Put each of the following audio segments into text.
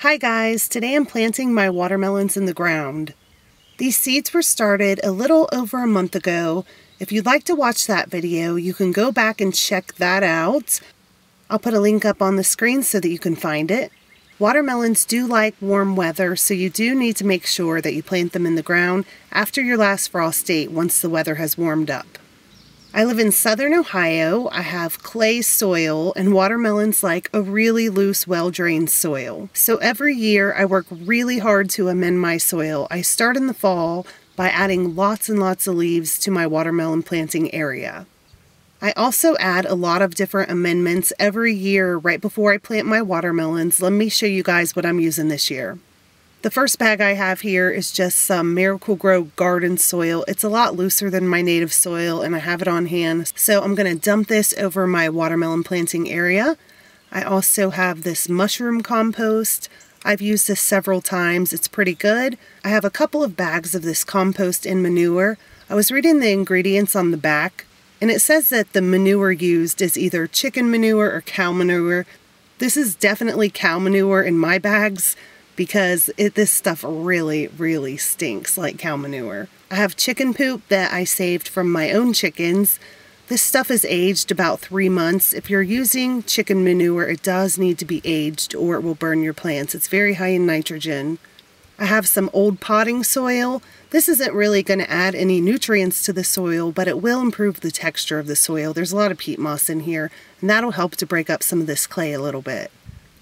Hi guys, today I'm planting my watermelons in the ground. These seeds were started a little over a month ago. If you'd like to watch that video, you can go back and check that out. I'll put a link up on the screen so that you can find it. Watermelons do like warm weather, so you do need to make sure that you plant them in the ground after your last frost date once the weather has warmed up. I live in southern Ohio. I have clay soil, and watermelons like a really loose, well-drained soil. So every year I work really hard to amend my soil. I start in the fall by adding lots and lots of leaves to my watermelon planting area. I also add a lot of different amendments every year right before I plant my watermelons. Let me show you guys what I'm using this year. The first bag I have here is just some Miracle-Gro garden soil. It's a lot looser than my native soil and I have it on hand. So I'm going to dump this over my watermelon planting area. I also have this mushroom compost. I've used this several times. It's pretty good. I have a couple of bags of this compost and manure. I was reading the ingredients on the back and it says that the manure used is either chicken manure or cow manure. This is definitely cow manure in my bags, because this stuff really stinks like cow manure. I have chicken poop that I saved from my own chickens. This stuff is aged about 3 months. If you're using chicken manure, it does need to be aged or it will burn your plants. It's very high in nitrogen. I have some old potting soil. This isn't really going to add any nutrients to the soil, but it will improve the texture of the soil. There's a lot of peat moss in here, and that'll help to break up some of this clay a little bit.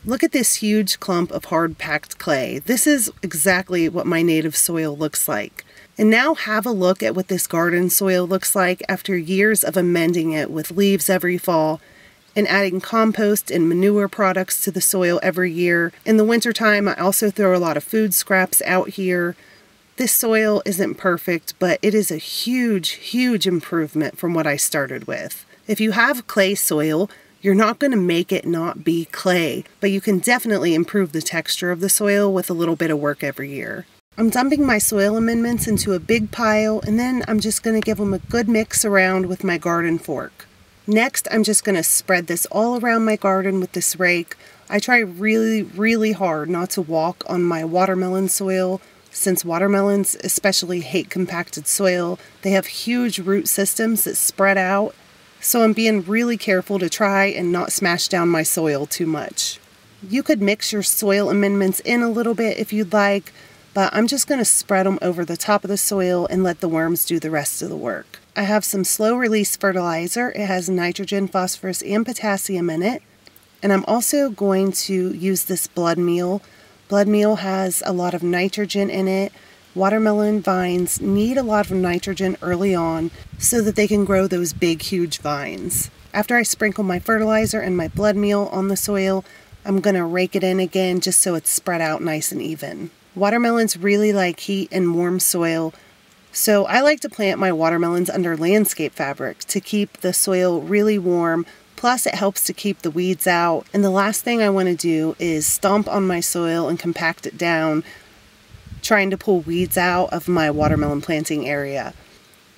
Look at this huge clump of hard-packed clay. This is exactly what my native soil looks like. And now have a look at what this garden soil looks like after years of amending it with leaves every fall and adding compost and manure products to the soil every year. In the wintertime, I also throw a lot of food scraps out here. This soil isn't perfect, but it is a huge improvement from what I started with. If you have clay soil, you're not going to make it not be clay, but you can definitely improve the texture of the soil with a little bit of work every year. I'm dumping my soil amendments into a big pile, and then I'm just going to give them a good mix around with my garden fork. Next, I'm just going to spread this all around my garden with this rake. I try really hard not to walk on my watermelon soil, since watermelons especially hate compacted soil. They have huge root systems that spread out. So I'm being really careful to try and not smash down my soil too much. You could mix your soil amendments in a little bit if you'd like, but I'm just going to spread them over the top of the soil and let the worms do the rest of the work. I have some slow release fertilizer. It has nitrogen, phosphorus, and potassium in it. And I'm also going to use this blood meal. Blood meal has a lot of nitrogen in it. Watermelon vines need a lot of nitrogen early on so that they can grow those big, huge vines. After I sprinkle my fertilizer and my blood meal on the soil, I'm going to rake it in again just so it's spread out nice and even. Watermelons really like heat and warm soil, so I like to plant my watermelons under landscape fabric to keep the soil really warm. Plus, it helps to keep the weeds out. And the last thing I want to do is stomp on my soil and compact it down, trying to pull weeds out of my watermelon planting area.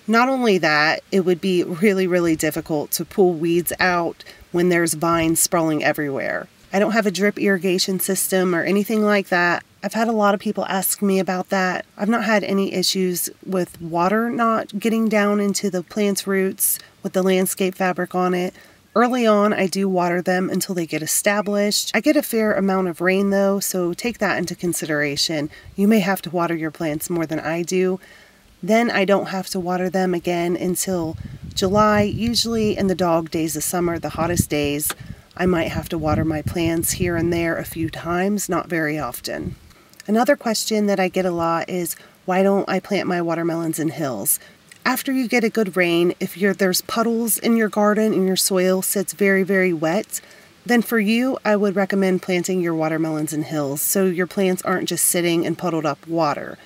Not only that, it would be really difficult to pull weeds out when there's vines sprawling everywhere. I don't have a drip irrigation system or anything like that. I've had a lot of people ask me about that. I've not had any issues with water not getting down into the plant's roots with the landscape fabric on it. Early on, I do water them until they get established. I get a fair amount of rain though, so take that into consideration. You may have to water your plants more than I do. Then I don't have to water them again until July. Usually in the dog days of summer, the hottest days, I might have to water my plants here and there a few times, not very often. Another question that I get a lot is, why don't I plant my watermelons in hills? After you get a good rain, if there's puddles in your garden and your soil sits very wet, then for you, I would recommend planting your watermelons in hills so your plants aren't just sitting in puddled up water.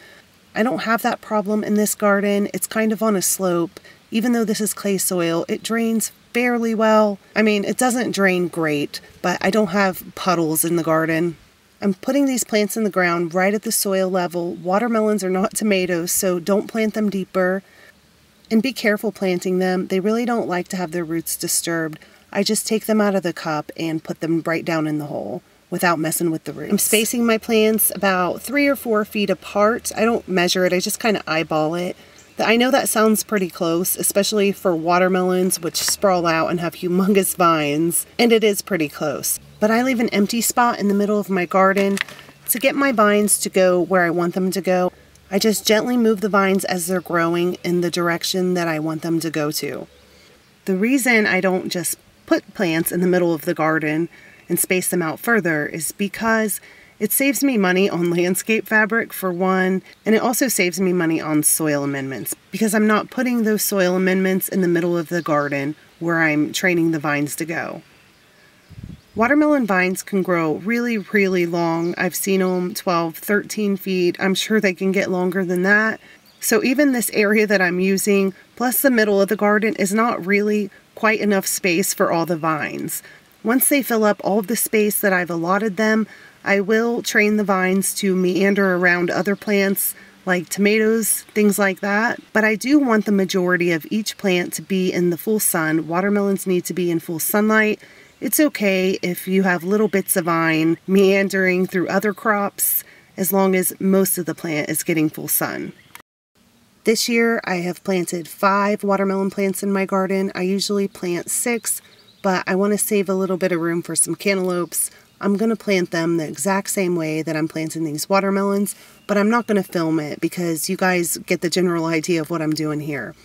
I don't have that problem in this garden. It's kind of on a slope. Even though this is clay soil, it drains fairly well. I mean, it doesn't drain great, but I don't have puddles in the garden. I'm putting these plants in the ground right at the soil level. Watermelons are not tomatoes, so don't plant them deeper. And be careful planting them. They really don't like to have their roots disturbed. I just take them out of the cup and put them right down in the hole. without messing with the roots. I'm spacing my plants about 3 or 4 feet apart. I don't measure it, I just kind of eyeball it. I know that sounds pretty close, especially for watermelons, which sprawl out and have humongous vines, and it is pretty close. But I leave an empty spot in the middle of my garden to get my vines to go where I want them to go. I just gently move the vines as they're growing in the direction that I want them to go to. The reason I don't just put plants in the middle of the garden and space them out further is because it saves me money on landscape fabric for one, and it also saves me money on soil amendments because I'm not putting those soil amendments in the middle of the garden where I'm training the vines to go. Watermelon vines can grow really, really long. I've seen them 12, 13 feet. I'm sure they can get longer than that. So even this area that I'm using, plus the middle of the garden, is not really quite enough space for all the vines. Once they fill up all of the space that I've allotted them, I will train the vines to meander around other plants like tomatoes, things like that. But I do want the majority of each plant to be in the full sun. Watermelons need to be in full sunlight. It's okay if you have little bits of vine meandering through other crops, as long as most of the plant is getting full sun. This year I have planted 5 watermelon plants in my garden. I usually plant 6, but I want to save a little bit of room for some cantaloupes. I'm going to plant them the exact same way that I'm planting these watermelons, but I'm not going to film it because you guys get the general idea of what I'm doing here.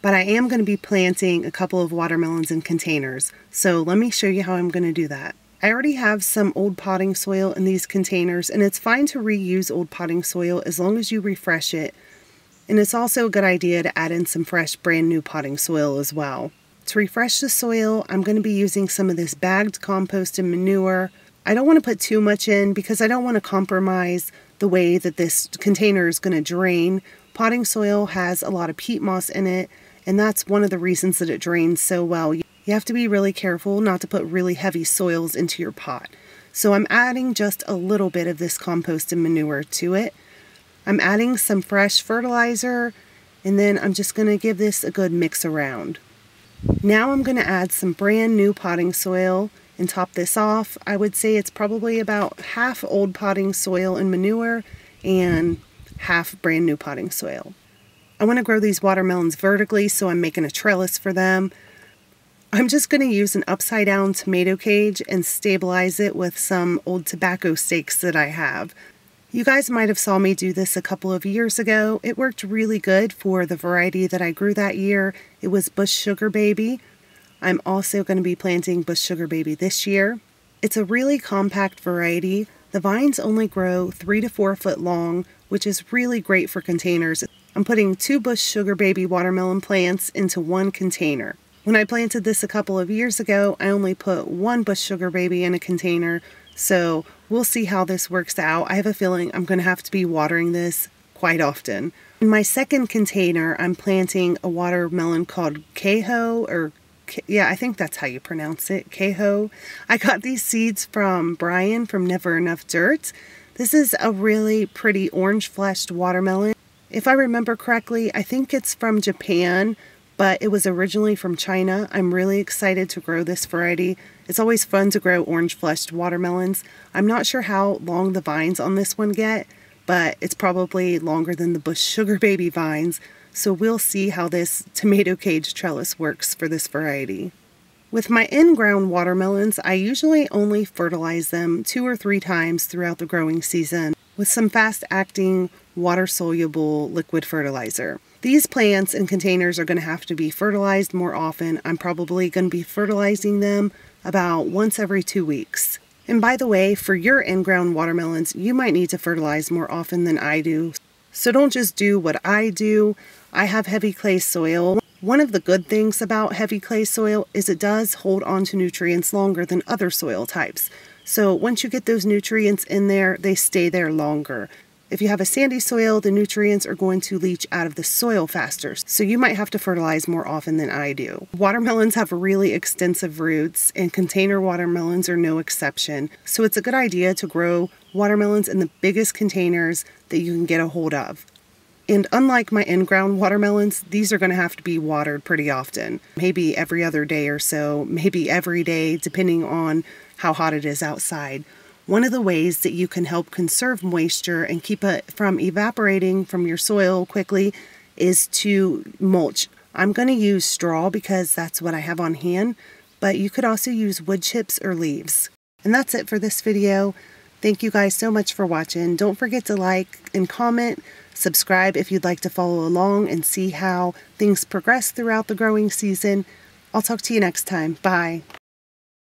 But I am going to be planting a couple of watermelons in containers, so let me show you how I'm going to do that. I already have some old potting soil in these containers, and it's fine to reuse old potting soil as long as you refresh it. And it's also a good idea to add in some fresh, brand new potting soil as well. To refresh the soil, I'm going to be using some of this bagged compost and manure. I don't want to put too much in because I don't want to compromise the way that this container is going to drain. Potting soil has a lot of peat moss in it, and that's one of the reasons that it drains so well. You have to be really careful not to put really heavy soils into your pot. So I'm adding just a little bit of this compost and manure to it. I'm adding some fresh fertilizer, and then I'm just going to give this a good mix around. Now I'm going to add some brand new potting soil and top this off. I would say it's probably about half old potting soil and manure and half brand new potting soil. I want to grow these watermelons vertically, so I'm making a trellis for them. I'm just going to use an upside down tomato cage and stabilize it with some old tobacco stakes that I have. You guys might have saw me do this a couple of years ago. It worked really good for the variety that I grew that year. It was Bush Sugar Baby. I'm also going to be planting Bush Sugar Baby this year. It's a really compact variety. The vines only grow 3 to 4 foot long, which is really great for containers. I'm putting 2 Bush Sugar Baby watermelon plants into 1 container. When I planted this a couple of years ago, I only put 1 Bush Sugar Baby in a container, so we'll see how this works out. I have a feeling I'm going to have to be watering this quite often. In my second container, I'm planting a watermelon called Keho, or yeah, I think that's how you pronounce it, Keho. I got these seeds from Brian from Never Enough Dirt. This is a really pretty orange-fleshed watermelon. If I remember correctly, I think it's from Japan, but it was originally from China. I'm really excited to grow this variety. It's always fun to grow orange-fleshed watermelons. I'm not sure how long the vines on this one get, but it's probably longer than the Bush Sugar Baby vines, so we'll see how this tomato cage trellis works for this variety. With my in-ground watermelons, I usually only fertilize them 2 or 3 times throughout the growing season with some fast-acting, water-soluble liquid fertilizer. These plants and containers are going to have to be fertilized more often. I'm probably going to be fertilizing them about once every 2 weeks. And by the way, for your in-ground watermelons, you might need to fertilize more often than I do. So don't just do what I do. I have heavy clay soil. One of the good things about heavy clay soil is it does hold on to nutrients longer than other soil types. So once you get those nutrients in there, they stay there longer. If you have a sandy soil, the nutrients are going to leach out of the soil faster, so you might have to fertilize more often than I do. Watermelons have really extensive roots, and container watermelons are no exception, so it's a good idea to grow watermelons in the biggest containers that you can get a hold of. And unlike my in-ground watermelons, these are going to have to be watered pretty often, maybe every other day or so, maybe every day, depending on how hot it is outside. One of the ways that you can help conserve moisture and keep it from evaporating from your soil quickly is to mulch. I'm going to use straw because that's what I have on hand, but you could also use wood chips or leaves. And that's it for this video. Thank you guys so much for watching. Don't forget to like and comment, subscribe if you'd like to follow along and see how things progress throughout the growing season. I'll talk to you next time. Bye.